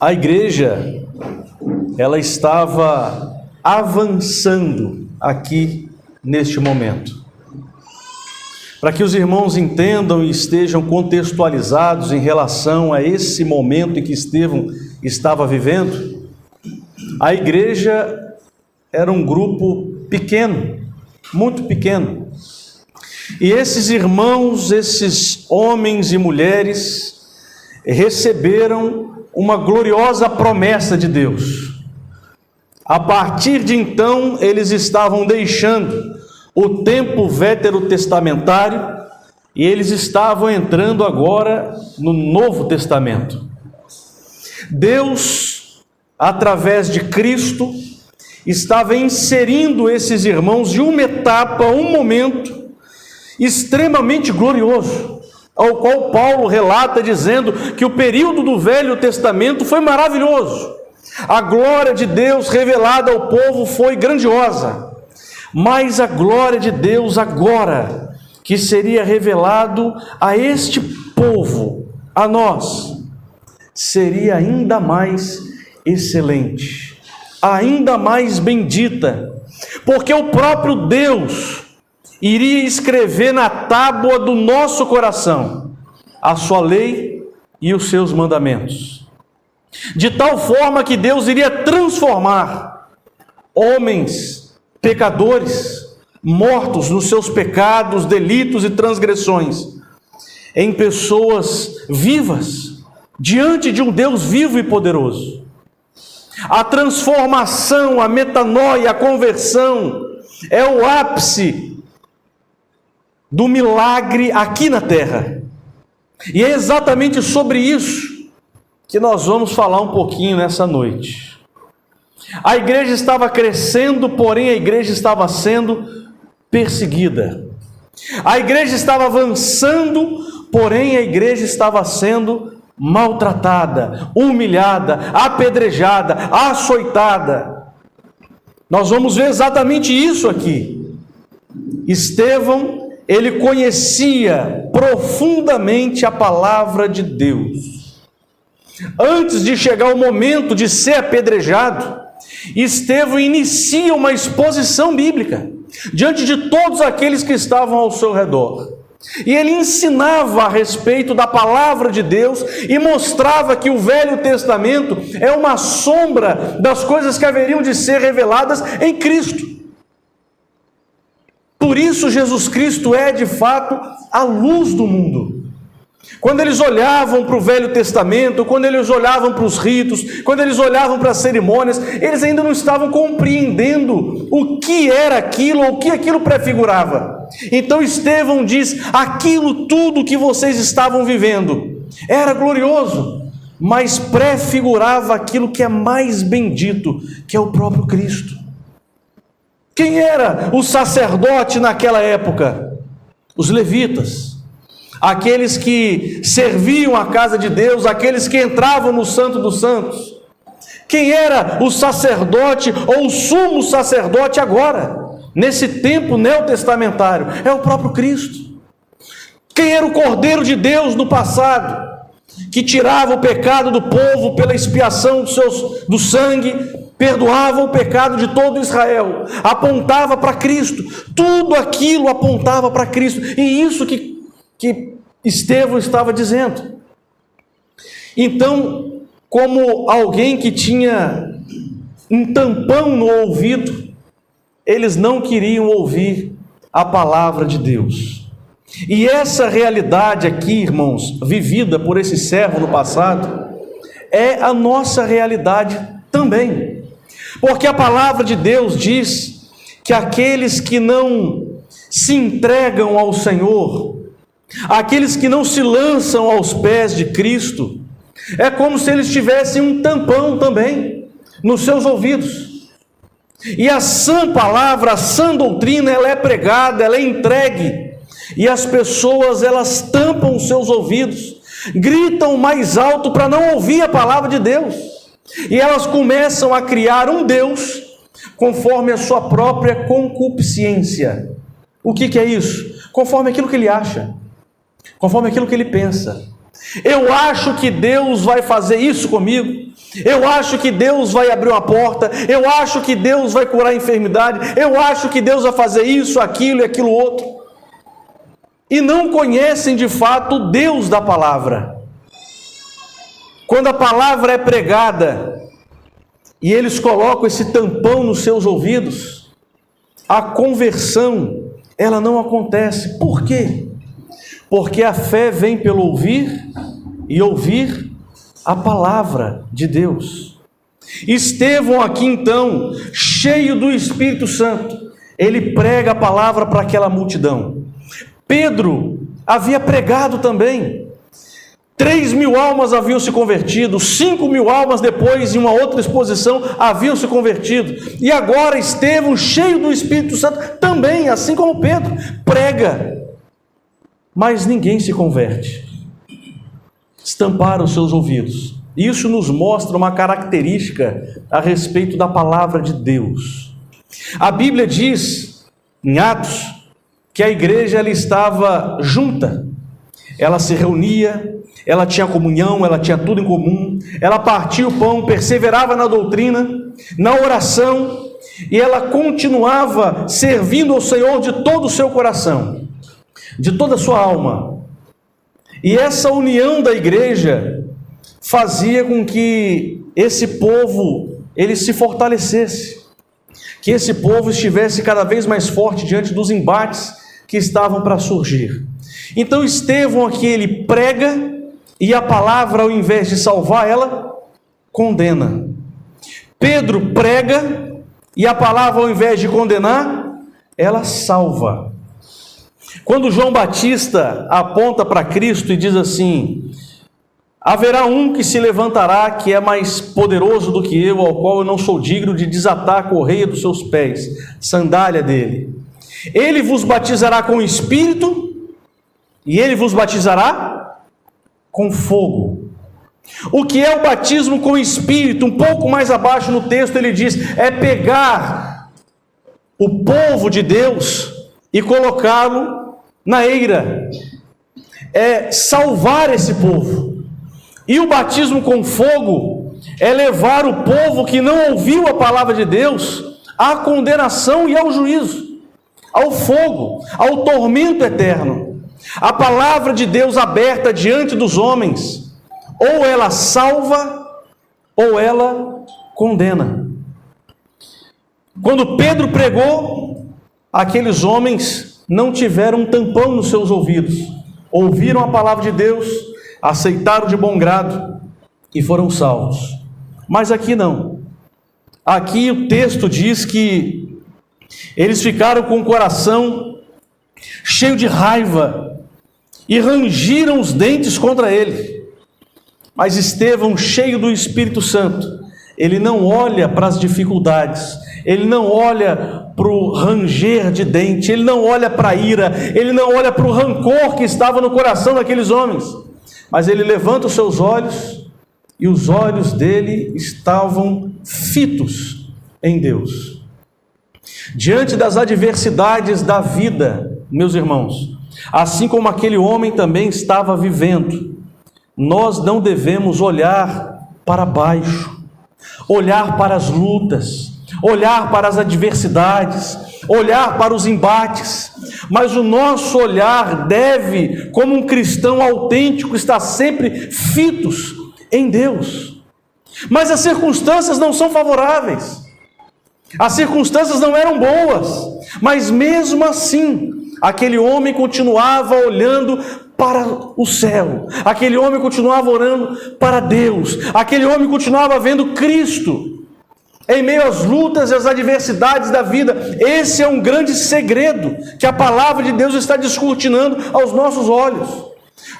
A igreja, ela estava avançando aqui neste momento. Para que os irmãos entendam e estejam contextualizados em relação a esse momento em que Estevão estava vivendo, a igreja era um grupo pequeno, muito pequeno. E esses irmãos, esses homens e mulheres, receberam uma gloriosa promessa de Deus. A partir de então, eles estavam deixando o tempo veterotestamentário e eles estavam entrando agora no Novo Testamento. Deus, através de Cristo, estava inserindo esses irmãos em uma etapa, um momento extremamente glorioso, ao qual Paulo relata dizendo que o período do Velho Testamento foi maravilhoso. A glória de Deus revelada ao povo foi grandiosa, mas a glória de Deus agora, que seria revelado a este povo, a nós, seria ainda mais excelente, ainda mais bendita, porque o próprio Deus iria escrever na tábua do nosso coração a sua lei e os seus mandamentos, de tal forma que Deus iria transformar homens pecadores, mortos nos seus pecados, delitos e transgressões, em pessoas vivas, diante de um Deus vivo e poderoso. A transformação, a metanoia, a conversão é o ápice do milagre aqui na terra. E é exatamente sobre isso que nós vamos falar um pouquinho nessa noite. A igreja estava crescendo, porém a igreja estava sendo perseguida. A igreja estava avançando, porém a igreja estava sendo maltratada, humilhada, apedrejada, açoitada. Nós vamos ver exatamente isso aqui. Estevão, ele conhecia profundamente a palavra de Deus. Antes de chegar o momento de ser apedrejado, Estevão inicia uma exposição bíblica diante de todos aqueles que estavam ao seu redor. E ele ensinava a respeito da palavra de Deus e mostrava que o Velho Testamento é uma sombra das coisas que haveriam de ser reveladas em Cristo. Por isso Jesus Cristo é de fato a luz do mundo. Quando eles olhavam para o Velho Testamento, quando eles olhavam para os ritos, quando eles olhavam para as cerimônias, eles ainda não estavam compreendendo o que era aquilo, ou o que aquilo prefigurava. Então Estevão diz: aquilo tudo que vocês estavam vivendo era glorioso, mas prefigurava aquilo que é mais bendito, que é o próprio Cristo. Quem era o sacerdote naquela época? Os levitas. Aqueles que serviam a casa de Deus, aqueles que entravam no Santo dos Santos. Quem era o sacerdote ou o sumo sacerdote agora, nesse tempo neotestamentário? É o próprio Cristo. Quem era o Cordeiro de Deus no passado, que tirava o pecado do povo pela expiação do sangue, perdoava o pecado de todo Israel, apontava para Cristo. Tudo aquilo apontava para Cristo, e isso que Estevão estava dizendo. Então, como alguém que tinha um tampão no ouvido, eles não queriam ouvir a palavra de Deus. E essa realidade aqui, irmãos, vivida por esse servo no passado, é a nossa realidade também. Porque a palavra de Deus diz que aqueles que não se entregam ao Senhor, aqueles que não se lançam aos pés de Cristo, é como se eles tivessem um tampão também nos seus ouvidos. E a sã palavra, a sã doutrina, ela é pregada, ela é entregue, e as pessoas, elas tampam os seus ouvidos, gritam mais alto para não ouvir a palavra de Deus, e elas começam a criar um Deus conforme a sua própria concupiscência. O que é isso? Conforme aquilo que ele acha, conforme aquilo que ele pensa. Eu acho que Deus vai fazer isso comigo. Eu acho que Deus vai abrir uma porta. Eu acho que Deus vai curar a enfermidade. Eu acho que Deus vai fazer isso, aquilo e aquilo outro. E não conhecem de fato o Deus da palavra. Quando a palavra é pregada e eles colocam esse tampão nos seus ouvidos, a conversão, ela não acontece. Por quê? Porque a fé vem pelo ouvir e ouvir a palavra de Deus. Estevão aqui então, cheio do Espírito Santo, ele prega a palavra para aquela multidão. Pedro havia pregado também. 3.000 almas haviam se convertido, 5.000 almas depois, em uma outra exposição, haviam se convertido. E agora Estevão, cheio do Espírito Santo, também, assim como Pedro, prega. Mas ninguém se converte. Estamparam seus ouvidos. Isso nos mostra uma característica a respeito da palavra de Deus. A Bíblia diz, em Atos, que a igreja ela estava junta. Ela se reunia, ela tinha comunhão, ela tinha tudo em comum, ela partia o pão, perseverava na doutrina, na oração, e ela continuava servindo ao Senhor de todo o seu coração, de toda a sua alma. E essa união da igreja fazia com que esse povo ele se fortalecesse, que esse povo estivesse cada vez mais forte diante dos embates que estavam para surgir. Então Estevão aqui ele prega, e a palavra, ao invés de salvar, ela condena. Pedro prega, e a palavra, ao invés de condenar, ela salva. Quando João Batista aponta para Cristo e diz assim: haverá um que se levantará, que é mais poderoso do que eu, ao qual eu não sou digno de desatar a correia dos seus pés, sandália dele. Ele vos batizará com o Espírito, e ele vos batizará com fogo. O que é o batismo com o Espírito? Um pouco mais abaixo no texto ele diz, é pegar o povo de Deus e colocá-lo na eira, é salvar esse povo. E o batismo com fogo é levar o povo que não ouviu a palavra de Deus à condenação e ao juízo, ao fogo, ao tormento eterno. A palavra de Deus aberta diante dos homens, ou ela salva, ou ela condena. Quando Pedro pregou, aqueles homens não tiveram um tampão nos seus ouvidos, ouviram a palavra de Deus, aceitaram de bom grado e foram salvos. Mas aqui não. Aqui o texto diz que eles ficaram com o coração cheio de raiva e rangiram os dentes contra ele. Mas Estevão, cheio do Espírito Santo, ele não olha para as dificuldades, ele não olha para o ranger de dente, ele não olha para a ira, ele não olha para o rancor que estava no coração daqueles homens, mas ele levanta os seus olhos, e os olhos dele estavam fitos em Deus. Diante das adversidades da vida, meus irmãos, assim como aquele homem também estava vivendo, nós não devemos olhar para baixo, olhar para as lutas, olhar para as adversidades, olhar para os embates, mas o nosso olhar deve, como um cristão autêntico, estar sempre fitos em Deus. Mas as circunstâncias não são favoráveis, as circunstâncias não eram boas, mas mesmo assim, aquele homem continuava olhando para o céu, aquele homem continuava orando para Deus, aquele homem continuava vendo Cristo, em meio às lutas e às adversidades da vida. Esse é um grande segredo, que a palavra de Deus está descortinando aos nossos olhos.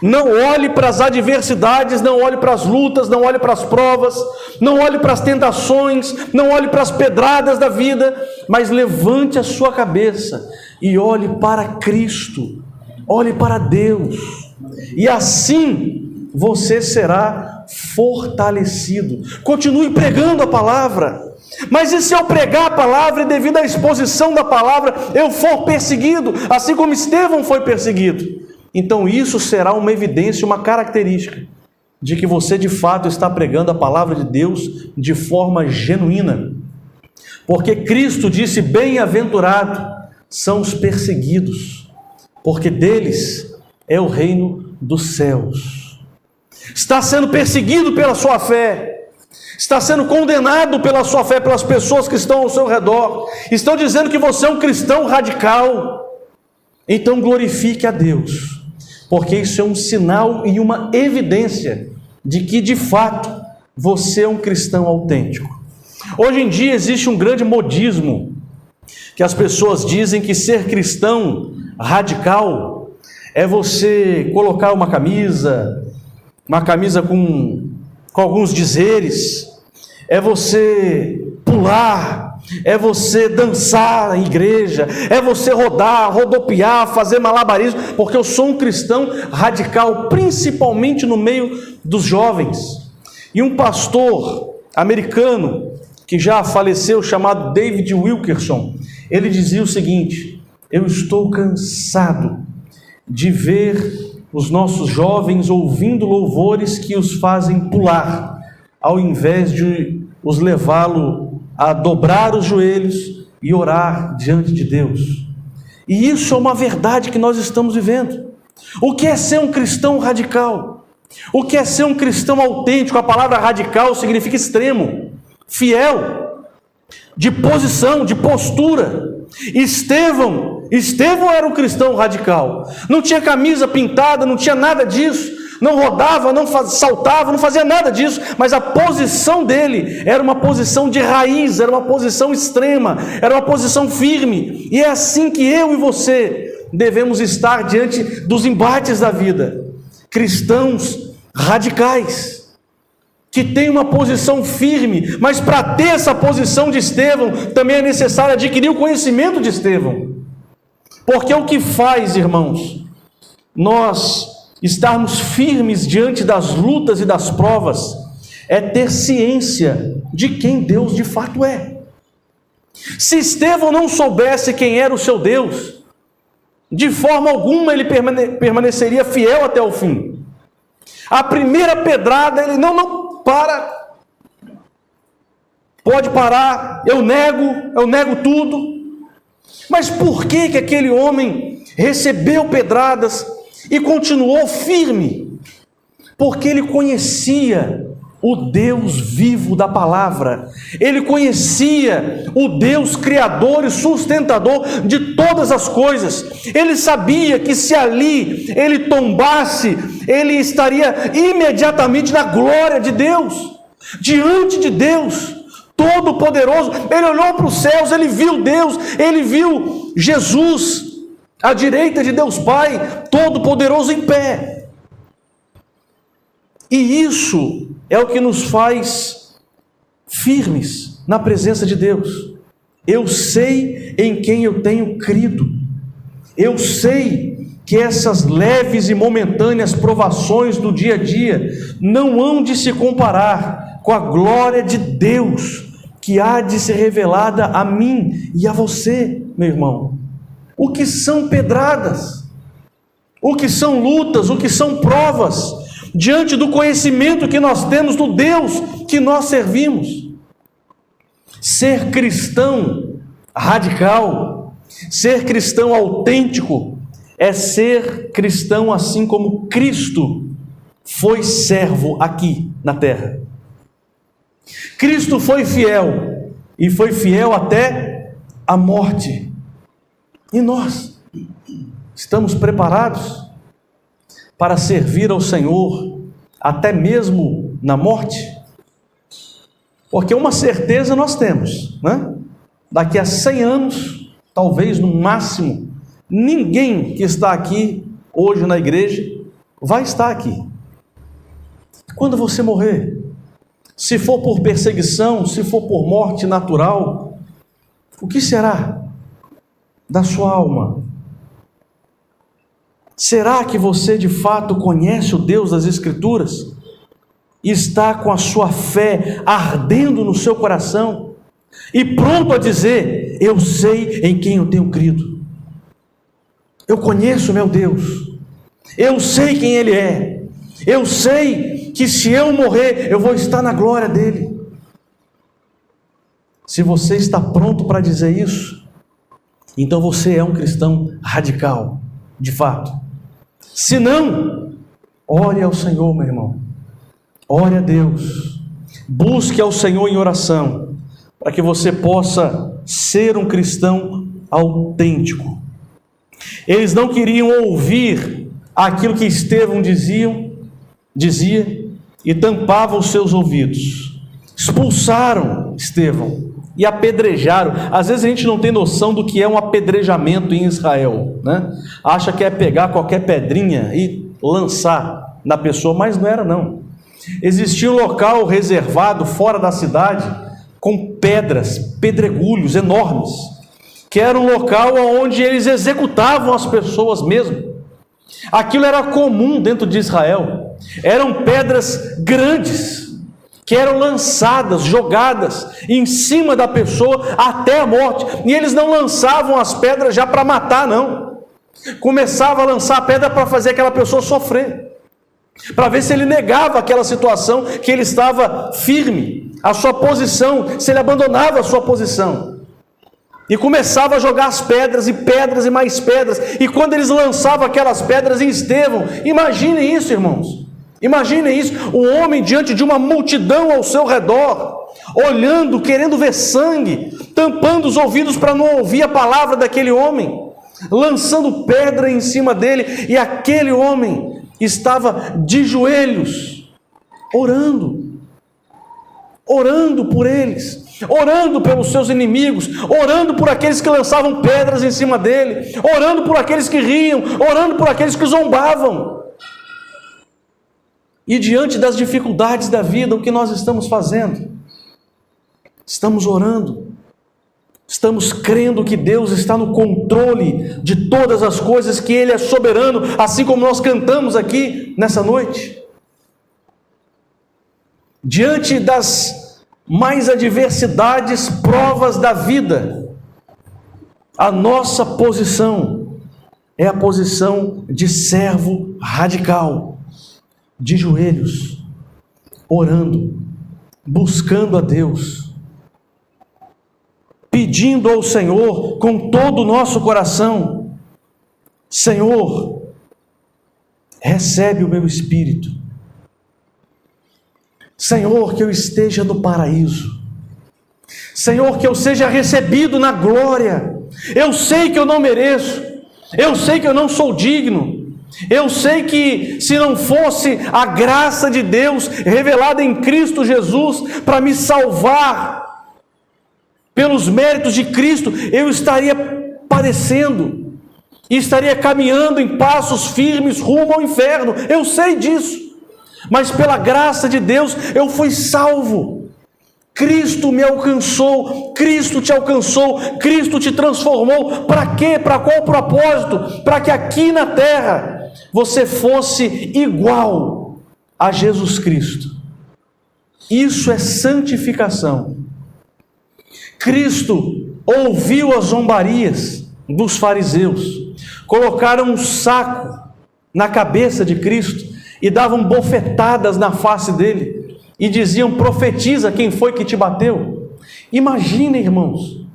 Não olhe para as adversidades, não olhe para as lutas, não olhe para as provas, não olhe para as tentações, não olhe para as pedradas da vida, mas levante a sua cabeça e olhe para Cristo, olhe para Deus, e assim você será fortalecido. Continue pregando a palavra. Mas e se eu pregar a palavra e devido à exposição da palavra eu for perseguido, assim como Estevão foi perseguido? então isso será uma evidência, uma característica de que você de fato está pregando a palavra de Deus de forma genuína. Porque Cristo disse: bem-aventurado são os perseguidos, porque deles é o reino dos céus. Está sendo perseguido pela sua fé, está sendo condenado pela sua fé, pelas pessoas que estão ao seu redor, estão dizendo que você é um cristão radical. Então glorifique a Deus, porque isso é um sinal e uma evidência de que de fato você é um cristão autêntico. Hoje em dia existe um grande modismo, que as pessoas dizem que ser cristão radical é você colocar uma camisa com alguns dizeres, é você pular, é você dançar na igreja, é você rodar, rodopiar, fazer malabarismo, porque eu sou um cristão radical, principalmente no meio dos jovens. E um pastor americano que já faleceu, chamado David Wilkerson, ele dizia o seguinte: eu estou cansado de ver os nossos jovens ouvindo louvores que os fazem pular, ao invés de os levá-lo a dobrar os joelhos e orar diante de Deus. E isso é uma verdade que nós estamos vivendo. O que é ser um cristão radical? O que é ser um cristão autêntico? A palavra radical significa extremo, fiel, de posição, de postura. Estevão era um cristão radical, não tinha camisa pintada, não tinha nada disso, não rodava, não saltava, não fazia nada disso, mas a posição dele era uma posição de raiz, era uma posição extrema, era uma posição firme. E é assim que eu e você devemos estar diante dos embates da vida, cristãos radicais, que tem uma posição firme. Mas para ter essa posição de Estevão, também é necessário adquirir o conhecimento de Estevão. Porque o que faz, irmãos, nós estarmos firmes diante das lutas e das provas, é ter ciência de quem Deus de fato é. Se Estevão não soubesse quem era o seu Deus, de forma alguma ele permaneceria fiel até o fim. A primeira pedrada, ele não para, pode parar, eu nego tudo. Mas por que aquele homem recebeu pedradas e continuou firme? Porque ele conhecia o Deus vivo da palavra, ele conhecia o Deus criador e sustentador de todas as coisas. Ele sabia que se ali ele tombasse, ele estaria imediatamente na glória de Deus, diante de Deus Todo-Poderoso. Ele olhou para os céus, ele viu Deus, ele viu Jesus à direita de Deus Pai, Todo-Poderoso em pé. E isso é o que nos faz firmes na presença de Deus. Eu sei em quem eu tenho crido. Eu sei que essas leves e momentâneas provações do dia a dia não hão de se comparar com a glória de Deus que há de ser revelada a mim e a você, meu irmão. O que são pedradas? O que são lutas? O que são provas? Diante do conhecimento que nós temos do Deus que nós servimos. Ser cristão radical, ser cristão autêntico, é ser cristão assim como Cristo foi servo aqui na terra. Cristo foi fiel, e foi fiel até a morte. E nós estamos preparados para servir ao Senhor até mesmo na morte? Porque uma certeza nós temos, né? Daqui a 100 anos, talvez no máximo, ninguém que está aqui hoje na igreja vai estar aqui. Quando você morrer, se for por perseguição, se for por morte natural, o que será da sua alma? Será que você de fato conhece o Deus das Escrituras? E está com a sua fé ardendo no seu coração? E pronto a dizer: eu sei em quem eu tenho crido. Eu conheço meu Deus. Eu sei quem Ele é. Eu sei que se eu morrer, eu vou estar na glória dEle. Se você está pronto para dizer isso, então você é um cristão radical, de fato. Se não, ore ao Senhor, meu irmão. Ore a Deus. Busque ao Senhor em oração, para que você possa ser um cristão autêntico. Eles não queriam ouvir aquilo que Estevão dizia e tampavam os seus ouvidos. Expulsaram Estevão e apedrejaram. Às vezes a gente não tem noção do que é um apedrejamento em Israel, né? Acha que é pegar qualquer pedrinha e lançar na pessoa, mas não era não. Existia um local reservado fora da cidade com pedras, pedregulhos enormes, que era um local onde eles executavam as pessoas mesmo. Aquilo era comum dentro de Israel. Eram pedras grandes que eram lançadas, jogadas em cima da pessoa até a morte. E eles não lançavam as pedras já para matar, não. Começava a lançar a pedra para fazer aquela pessoa sofrer, para ver se ele negava aquela situação, que ele estava firme, a sua posição, se ele abandonava a sua posição. E começava a jogar as pedras e mais pedras. E quando eles lançavam aquelas pedras em Estevão, imaginem isso, irmãos. Imaginem isso, um homem diante de uma multidão ao seu redor, olhando, querendo ver sangue, tampando os ouvidos para não ouvir a palavra daquele homem, lançando pedra em cima dele, e aquele homem estava de joelhos, orando por eles, orando pelos seus inimigos, orando por aqueles que lançavam pedras em cima dele, orando por aqueles que riam, orando por aqueles que zombavam. E diante das dificuldades da vida, o que nós estamos fazendo? Estamos orando, estamos crendo que Deus está no controle de todas as coisas, que Ele é soberano, assim como nós cantamos aqui nessa noite. Diante das mais adversidades, provas da vida, a nossa posição é a posição de servo radical, de joelhos, orando, buscando a Deus, pedindo ao Senhor com todo o nosso coração: Senhor, recebe o meu espírito. Senhor, que eu esteja no paraíso. Senhor, que eu seja recebido na glória. Eu sei que eu não mereço, eu sei que eu não sou digno, eu sei que se não fosse a graça de Deus revelada em Cristo Jesus para me salvar, pelos méritos de Cristo, eu estaria padecendo e estaria caminhando em passos firmes rumo ao inferno. Eu sei disso, mas pela graça de Deus eu fui salvo. Cristo me alcançou, Cristo te alcançou, Cristo te transformou. Para quê? Para qual propósito? Para que aqui na terra você fosse igual a Jesus Cristo. Isso é santificação. Cristo ouviu as zombarias dos fariseus, colocaram um saco na cabeça de Cristo e davam bofetadas na face dele e diziam: profetiza, quem foi que te bateu? Imaginem, irmãos,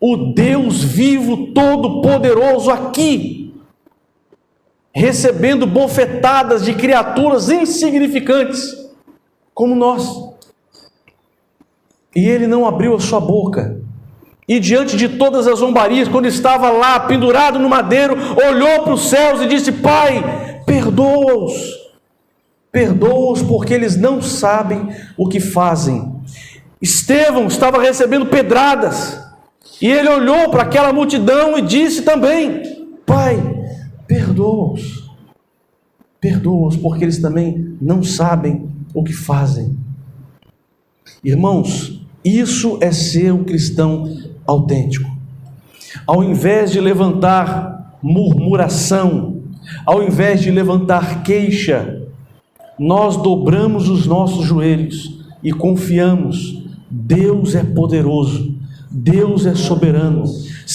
o Deus vivo, todo-poderoso aqui, recebendo bofetadas de criaturas insignificantes como nós, e ele não abriu a sua boca. E diante de todas as zombarias, quando estava lá pendurado no madeiro, olhou para os céus e disse: Pai, perdoa-os, porque eles não sabem o que fazem. Estevão estava recebendo pedradas, e ele olhou para aquela multidão e disse também: Pai, perdoa-os, porque eles também não sabem o que fazem. Irmãos, isso é ser um cristão autêntico. Ao invés de levantar murmuração, ao invés de levantar queixa, nós dobramos os nossos joelhos e confiamos: Deus é poderoso, Deus é soberano.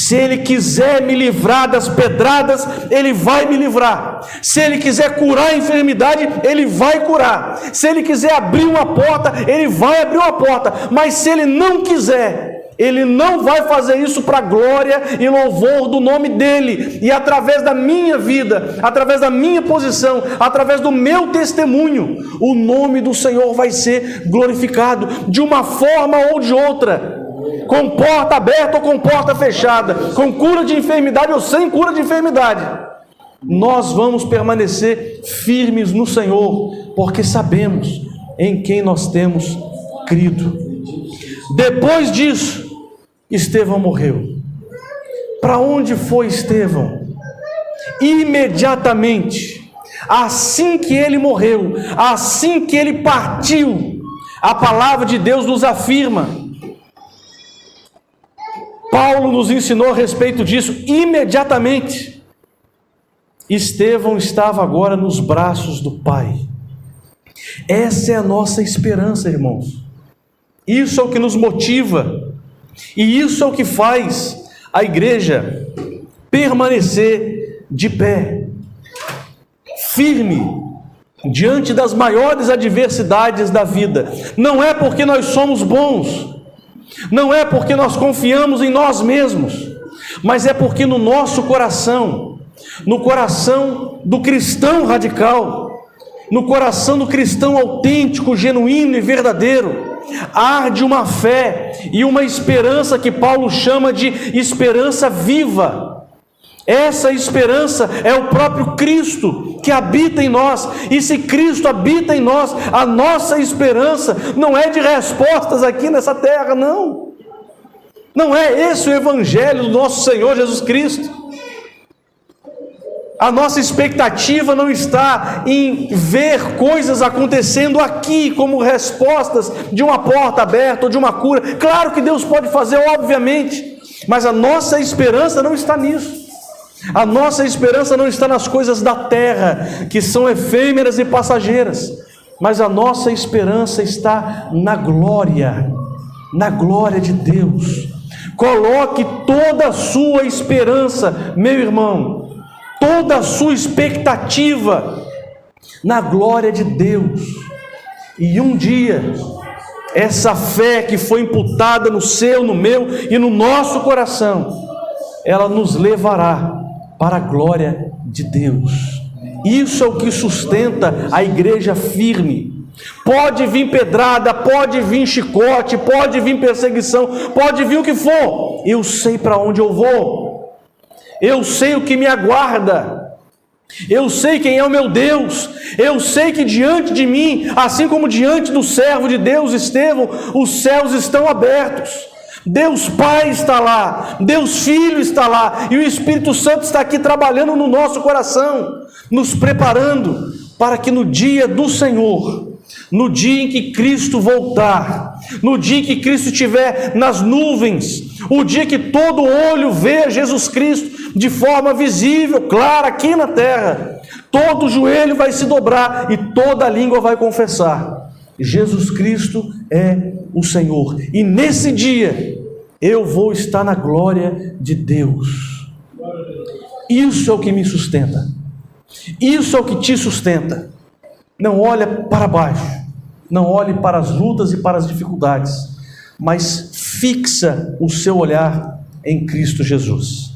Se Ele quiser me livrar das pedradas, Ele vai me livrar. Se Ele quiser curar a enfermidade, Ele vai curar. Se Ele quiser abrir uma porta, Ele vai abrir uma porta. Mas se Ele não quiser, Ele não vai fazer isso para a glória e louvor do nome dEle. E através da minha vida, através da minha posição, através do meu testemunho, o nome do Senhor vai ser glorificado, de uma forma ou de outra. Com porta aberta ou com porta fechada, com cura de enfermidade ou sem cura de enfermidade, nós vamos permanecer firmes no Senhor, porque sabemos em quem nós temos crido. Depois disso, Estevão morreu. Para onde foi Estevão? Imediatamente, assim que ele morreu, assim que ele partiu, a palavra de Deus nos afirma. Paulo nos ensinou a respeito disso. Imediatamente, Estevão estava agora nos braços do Pai. Essa é a nossa esperança, irmãos. Isso é o que nos motiva, e isso é o que faz a igreja permanecer de pé, firme, diante das maiores adversidades da vida. Não é porque nós somos bons, não é porque nós confiamos em nós mesmos, mas é porque no nosso coração, no coração do cristão radical, no coração do cristão autêntico, genuíno e verdadeiro, arde uma fé e uma esperança que Paulo chama de esperança viva. Essa esperança é o próprio Cristo que habita em nós, e se Cristo habita em nós, a nossa esperança não é de respostas aqui nessa terra, não. Não é esse o evangelho do nosso Senhor Jesus Cristo. A nossa expectativa não está em ver coisas acontecendo aqui como respostas de uma porta aberta ou de uma cura. Claro que Deus pode fazer, obviamente, mas a nossa esperança não está nisso. A nossa esperança não está nas coisas da terra, que são efêmeras e passageiras, mas a nossa esperança está na glória de Deus. Coloque toda a sua esperança, meu irmão, toda a sua expectativa na glória de Deus. E um dia, essa fé que foi imputada no seu, no meu e no nosso coração, ela nos levará para a glória de Deus. Isso é o que sustenta a igreja firme. Pode vir pedrada, pode vir chicote, pode vir perseguição, pode vir o que for, eu sei para onde eu vou, eu sei o que me aguarda, eu sei quem é o meu Deus, eu sei que diante de mim, assim como diante do servo de Deus Estevão, os céus estão abertos. Deus Pai está lá, Deus Filho está lá, e o Espírito Santo está aqui trabalhando no nosso coração, nos preparando para que no dia do Senhor, no dia em que Cristo voltar, no dia em que Cristo estiver nas nuvens, o dia que todo olho vê Jesus Cristo de forma visível, clara, aqui na terra, todo joelho vai se dobrar e toda língua vai confessar: Jesus Cristo é o Senhor. E nesse dia eu vou estar na glória de Deus. Isso é o que me sustenta, isso é o que te sustenta. Não olha para baixo, não olhe para as lutas e para as dificuldades, mas fixa o seu olhar em Cristo Jesus.